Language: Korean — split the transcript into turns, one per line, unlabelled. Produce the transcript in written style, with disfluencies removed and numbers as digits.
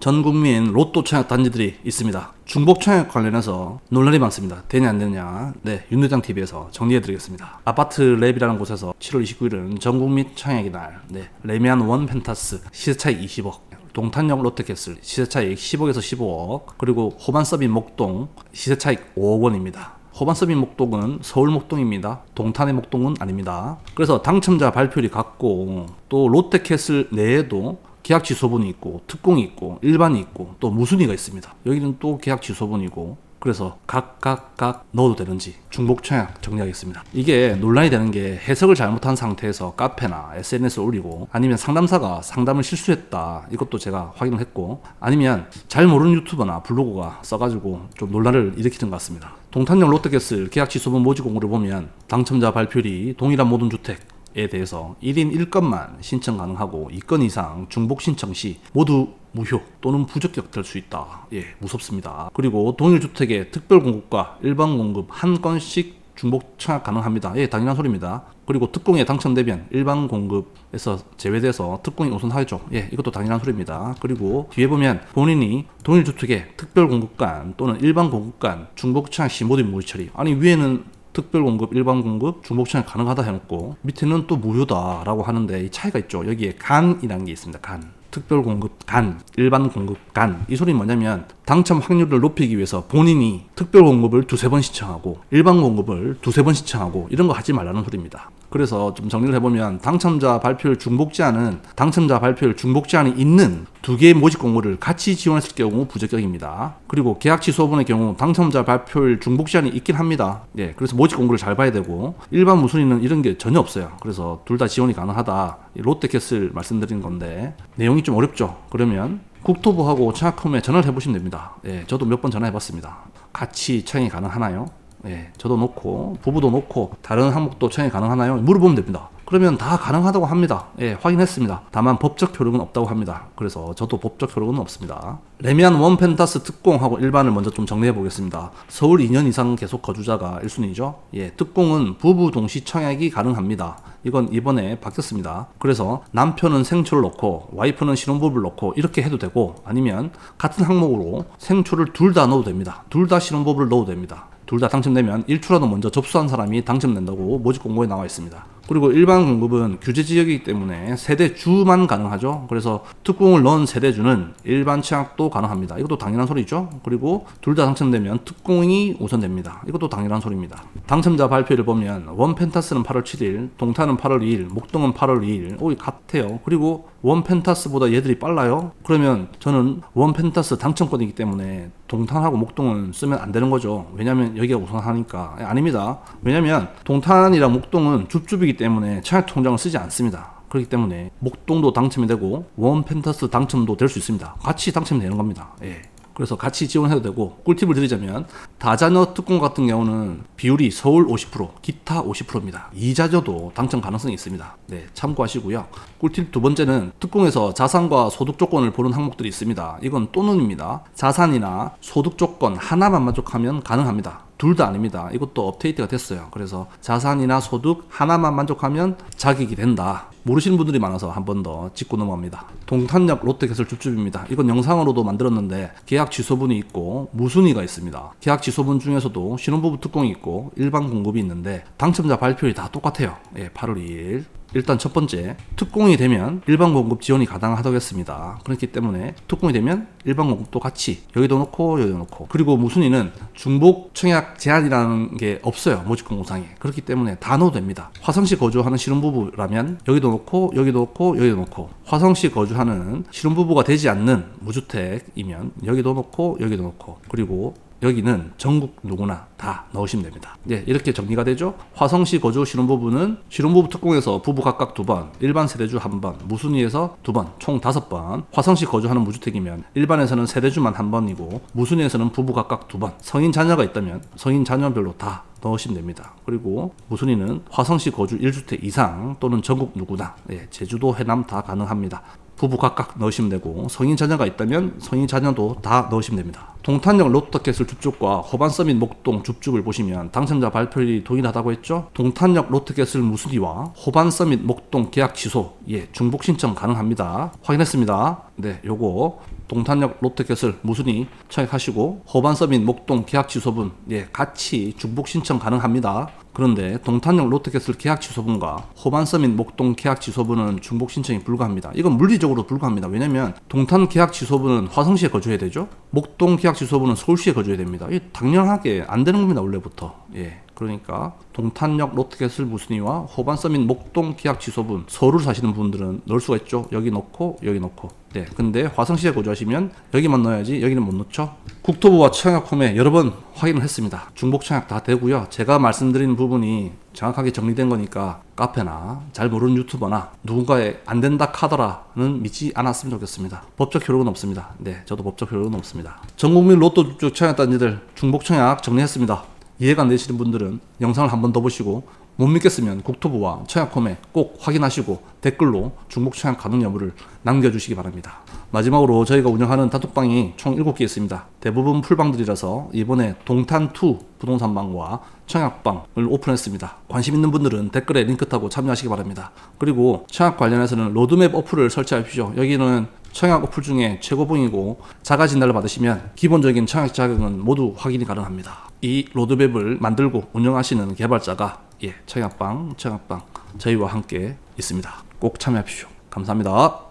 전 국민 로또 청약 단지들이 있습니다. 중복 청약 관련해서 논란이 많습니다. 되냐 안 되냐. 네, 윤대장TV에서 정리해드리겠습니다. 아파트 랩이라는 곳에서 7월 29일은 전국민 청약의 날. 네, 레미안 원 펜타스 시세차익 20억. 동탄역 롯데캐슬 시세차익 10억에서 15억. 그리고 호반서빈 목동 시세차익 5억 원입니다. 호반서빈 목동은 서울 목동입니다. 동탄의 목동은 아닙니다. 그래서 당첨자 발표율이 같고 또 롯데캐슬 내에도 계약 취소분이 있고 특공이 있고 일반이 있고 또 무순위가 있습니다. 여기는 또 계약 취소분이고 그래서 각각 넣어도 되는지 중복 청약 정리하겠습니다. 이게 논란이 되는 게 해석을 잘못한 상태에서 카페나 SNS에 올리고 아니면 상담사가 상담을 실수했다 이것도 제가 확인을 했고 아니면 잘 모르는 유튜버나 블로거가 써가지고 좀 논란을 일으키는 것 같습니다. 동탄역 롯데캐슬 계약 취소분 모집 공고를 보면 당첨자 발표율이 동일한 모든 주택에 대해서 1인 1건만 신청 가능하고 2건 이상 중복 신청 시 모두 무효 또는 부적격 될 수 있다. 예, 무섭습니다. 그리고 동일 주택의 특별 공급과 일반 공급 한 건씩 중복 청약 가능합니다. 예, 당연한 소리입니다. 그리고 특공에 당첨되면 일반 공급에서 제외돼서 특공이 우선하죠. 예, 이것도 당연한 소리입니다. 그리고 뒤에 보면 본인이 동일 주택의 특별 공급간 또는 일반 공급간 중복 청약 시 모두 무효 처리. 아니 위에는 특별 공급, 일반 공급, 중복 청약 가능하다 해놓고 밑에는 또 무효다라고 하는데 이 차이가 있죠. 여기에 간이라는 게 있습니다. 간. 특별 공급 간, 일반 공급 간. 이 소리는 뭐냐면 당첨 확률을 높이기 위해서 본인이 특별 공급을 두세 번 신청하고 일반 공급을 두세 번 신청하고 이런 거 하지 말라는 소리입니다. 그래서 좀 정리를 해보면 당첨자 발표율 중복 제한은 당첨자 발표율 중복 제한이 있는 두 개의 모집 공고를 같이 지원했을 경우 부적격입니다. 그리고 계약 취소분의 경우 당첨자 발표율 중복 제한이 있긴 합니다. 예, 그래서 모집 공고를 잘 봐야 되고 일반 무순위는 이런 게 전혀 없어요. 그래서 둘 다 지원이 가능하다. 롯데캐슬 말씀드린 건데 내용이 좀 어렵죠. 그러면 국토부하고 청약홈에 전화를 해보시면 됩니다. 예, 저도 몇 번 전화해봤습니다. 같이 청약이 가능하나요? 예, 저도 놓고 부부도 놓고 다른 항목도 청약이 가능하나요? 물어보면 됩니다. 그러면 다 가능하다고 합니다. 예, 확인했습니다. 다만 법적 효력은 없다고 합니다. 그래서 저도 법적 효력은 없습니다. 레미안 원 펜타스 특공하고 일반을 먼저 좀 정리해 보겠습니다. 서울 2년 이상 계속 거주자가 1순위죠. 예, 특공은 부부 동시 청약이 가능합니다. 이건 이번에 바뀌었습니다. 그래서 남편은 생초를 넣고 와이프는 신혼부부를 넣고 이렇게 해도 되고 아니면 같은 항목으로 생초를 둘 다 넣어도 됩니다. 둘 다 신혼부부를 넣어도 됩니다. 둘 다 당첨되면 1초라도 먼저 접수한 사람이 당첨된다고 모집 공고에 나와 있습니다. 그리고 일반 공급은 규제 지역이기 때문에 세대주만 가능하죠. 그래서 특공을 넣은 세대주는 일반 청약도 가능합니다. 이것도 당연한 소리죠. 그리고 둘 다 당첨되면 특공이 우선됩니다. 이것도 당연한 소리입니다. 당첨자 발표를 보면 원 펜타스는 8월 7일, 동탄은 8월 2일, 목동은 8월 2일. 오, 같아요. 그리고 원 펜타스보다 얘들이 빨라요. 그러면 저는 원 펜타스 당첨권이기 때문에 동탄하고 목동은 쓰면 안 되는 거죠. 왜냐면 여기가 우선하니까. 아닙니다. 왜냐면 동탄이랑 목동은 줍줍이기 때문에 청약 통장을 쓰지 않습니다. 그렇기 때문에 목동도 당첨이 되고 원 펜타스 당첨도 될 수 있습니다. 같이 당첨이 되는 겁니다. 예. 그래서 같이 지원해도 되고 꿀팁을 드리자면 다자녀 특공 같은 경우는 비율이 서울 50%, 기타 50%입니다. 이자녀도 당첨 가능성이 있습니다. 네, 참고하시고요. 꿀팁 두 번째는 특공에서 자산과 소득 조건을 보는 항목들이 있습니다. 이건 또는입니다. 자산이나 소득 조건 하나만 만족하면 가능합니다. 둘 다 아닙니다. 이것도 업데이트가 됐어요. 그래서 자산이나 소득 하나만 만족하면 자격이 된다. 모르시는 분들이 많아서 한 번 더 짚고 넘어갑니다. 동탄역 롯데캐슬 줍줍입니다. 이건 영상으로도 만들었는데 계약 취소분이 있고 무순위가 있습니다. 계약 취소분 중에서도 신혼부부 특공이 있고 일반 공급이 있는데 당첨자 발표율이 다 똑같아요. 예, 8월 2일. 일단 첫 번째, 특공이 되면 일반 공급 지원이 가능하다고 했습니다. 그렇기 때문에 특공이 되면 일반 공급도 같이 여기도 놓고 여기도 놓고 그리고 무순위는 중복 청약 제한이라는 게 없어요. 모집 공고상에. 그렇기 때문에 다 넣어도 됩니다. 화성시 거주하는 신혼부부라면 여기도 놓고 여기도 놓고 여기도 놓고 화성시 거주하는 신혼부부가 되지 않는 무주택이면 여기도 놓고 여기도 놓고 그리고 여기는 전국 누구나 다 넣으시면 됩니다. 네, 이렇게 정리가 되죠. 화성시 거주 신혼부부는 신혼부부 특공에서 부부 각각 2번, 일반 세대주 1번, 무순위에서 2번, 총 5번. 화성시 거주하는 무주택이면 일반에서는 세대주만 1번이고 무순위에서는 부부 각각 2번. 성인 자녀가 있다면 성인 자녀별로 다 넣으시면 됩니다. 그리고 무순위는 화성시 거주 1주택 이상 또는 전국 누구나, 예, 제주도 해남 다 가능합니다. 부부 각각 넣으시면 되고 성인 자녀가 있다면 성인 자녀도 다 넣으시면 됩니다. 동탄역 롯데캐슬 줍줍과 호반서밋 목동 줍줍을 보시면 당첨자 발표율이 동일하다고 했죠. 동탄역 롯데캐슬 무순위와 호반서밋 목동 계약 취소, 예, 중복 신청 가능합니다. 확인했습니다. 네, 요거 동탄역 롯데캐슬 무순위 청약하시고 호반 서밋 목동 계약 취소분 같이 중복 신청 가능합니다. 그런데 동탄역 롯데캐슬 계약 취소분과 호반 서밋 목동 계약 취소분은 중복 신청이 불가합니다. 이건 물리적으로 불가합니다. 왜냐면 동탄 계약 취소분은 화성시에 거주해야 되죠. 목동 계약 취소분은 서울시에 거주해야 됩니다. 이 당연하게 안 되는 겁니다. 원래부터. 그러니까 동탄역 롯데캐슬 무순위와 호반 서밋 목동 계약 취소분 서울을 사시는 분들은 넣을 수가 있죠. 여기 넣고 여기 넣고. 근데 화성시에 거주하시면 여기만 넣어야지 여기는 못 넣죠. 국토부와 청약홈에 여러 번 확인을 했습니다. 중복 청약 다 되고요. 제가 말씀드린 부분이 정확하게 정리된 거니까 카페나 잘 모르는 유튜버나 누군가의 안 된다 카더라는 믿지 않았으면 좋겠습니다. 법적 효력은 없습니다. 저도 법적 효력은 없습니다. 전국민 로또 주축 청약단지들 중복 청약 정리했습니다. 이해가 안 되시는 분들은 영상을 한 번 더 보시고 못 믿겠으면 국토부와 청약홈에 꼭 확인하시고 댓글로 중복 청약 가능 여부를 남겨주시기 바랍니다. 마지막으로 저희가 운영하는 단톡방이 총 7개 있습니다. 대부분 풀방들이라서 이번에 동탄2 부동산방과 청약방을 오픈했습니다. 관심 있는 분들은 댓글에 링크 타고 참여하시기 바랍니다. 그리고 청약 관련해서는 로드맵 어플을 설치하십시오. 여기는 청약 어플 중에 최고봉이고 자가 진단을 받으시면 기본적인 청약 자격은 모두 확인이 가능합니다. 이 로드맵을 만들고 운영하시는 개발자가 청약방 저희와 함께 있습니다. 꼭 참여하십시오. 감사합니다.